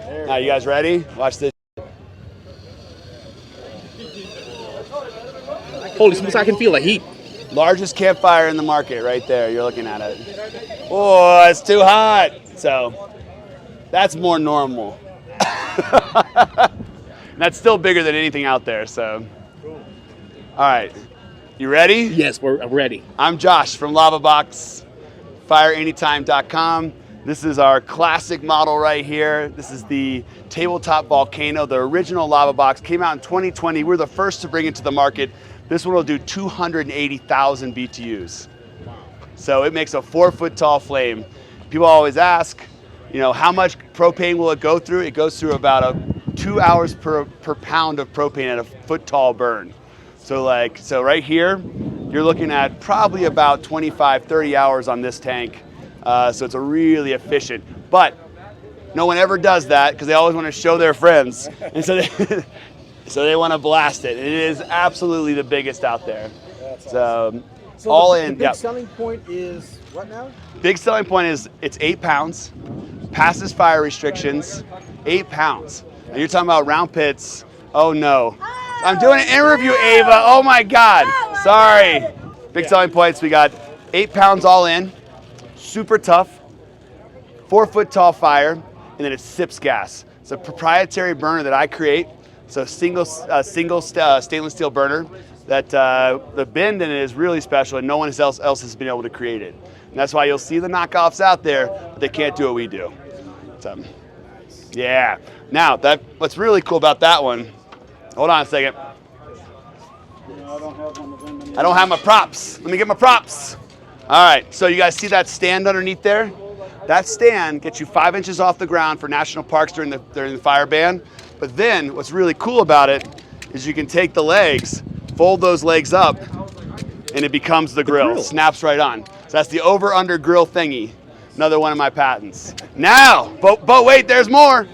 Now, you guys ready? Watch this. Holy smokes, I can feel the heat. Largest campfire in the market right there. You're looking at it. Oh, it's too hot. So that's more normal. That's still bigger than anything out there. So, all right. You ready? Yes, we're ready. I'm Josh from LavaBox, fireanytime.com. This is our classic model right here. This is the tabletop volcano. The original LavaBox came out in 2020. We're the first to bring it to the market. This one will do 280,000 BTUs. So it makes a 4-foot tall flame. People always ask, you know, how much propane will it go through? It goes through about 2 hours per pound of propane at a foot tall burn. So right here, you're looking at probably about 25, 30 hours on this tank. So it's a really efficient, but no one ever does that because they always want to show their friends. And so they want to blast it. And it is absolutely the biggest out there. That's so awesome. all the in. big selling point is what now? Big selling point is it's 8 pounds, passes fire restrictions, 8 pounds. And you're talking about round pits. Oh no. I'm doing an interview, Ava. Oh my God. Sorry. Big selling points. We got 8 pounds all in, super tough, 4-foot tall fire, and then it sips gas. It's a proprietary burner that I create. So single stainless steel burner that the bend in it is really special and no one else has been able to create it. And that's why you'll see the knockoffs out there, but they can't do what we do. So, yeah. Now, what's really cool about that one, hold on a second. I don't have my props. Let me get my props. All right, so you guys see that stand underneath there? That stand gets you 5 inches off the ground for national parks during the fire ban. But then what's really cool about it is you can take the legs, fold those legs up, and it becomes the grill. Snaps right on. So that's the over-under grill thingy. Another one of my patents. Now, but wait, there's more.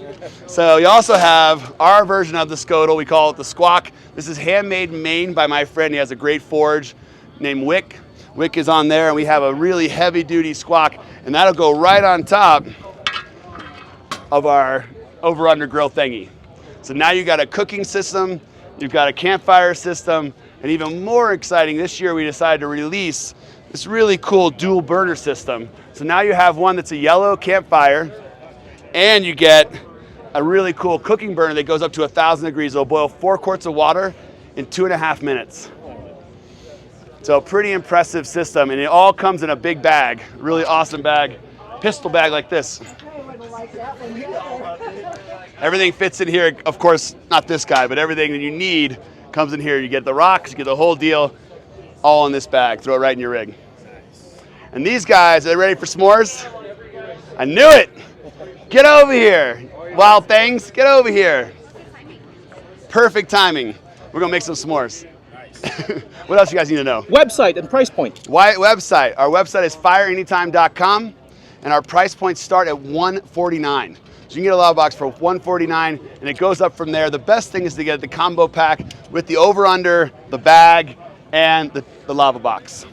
So you also have our version of the Scodel. We call it the Squawk. This is handmade in Maine by my friend. He has a great forge named Wick. Wick is on there, and we have a really heavy-duty Squawk, and that'll go right on top of our over-under grill thingy. So now you've got a cooking system, you've got a campfire system, and even more exciting, this year we decided to release this really cool dual burner system. So now you have one that's a yellow campfire, and you get a really cool cooking burner that goes up to 1,000 degrees. It'll boil 4 quarts of water in 2.5 minutes. So pretty impressive system, and it all comes in a big bag, really awesome bag, pistol bag like this. Everything fits in here, of course, not this guy, but everything that you need comes in here. You get the rocks, you get the whole deal, all in this bag. Throw it right in your rig. And these guys, are they ready for s'mores? I knew it. Get over here. Wild things, get over here. Perfect timing. We're gonna make some s'mores. What else you guys need to know? Website and price point. Website. Our website is fireanytime.com, and our price points start at $149. So you can get a LavaBox for $149, and it goes up from there. The best thing is to get the combo pack with the over-under, the bag, and the LavaBox.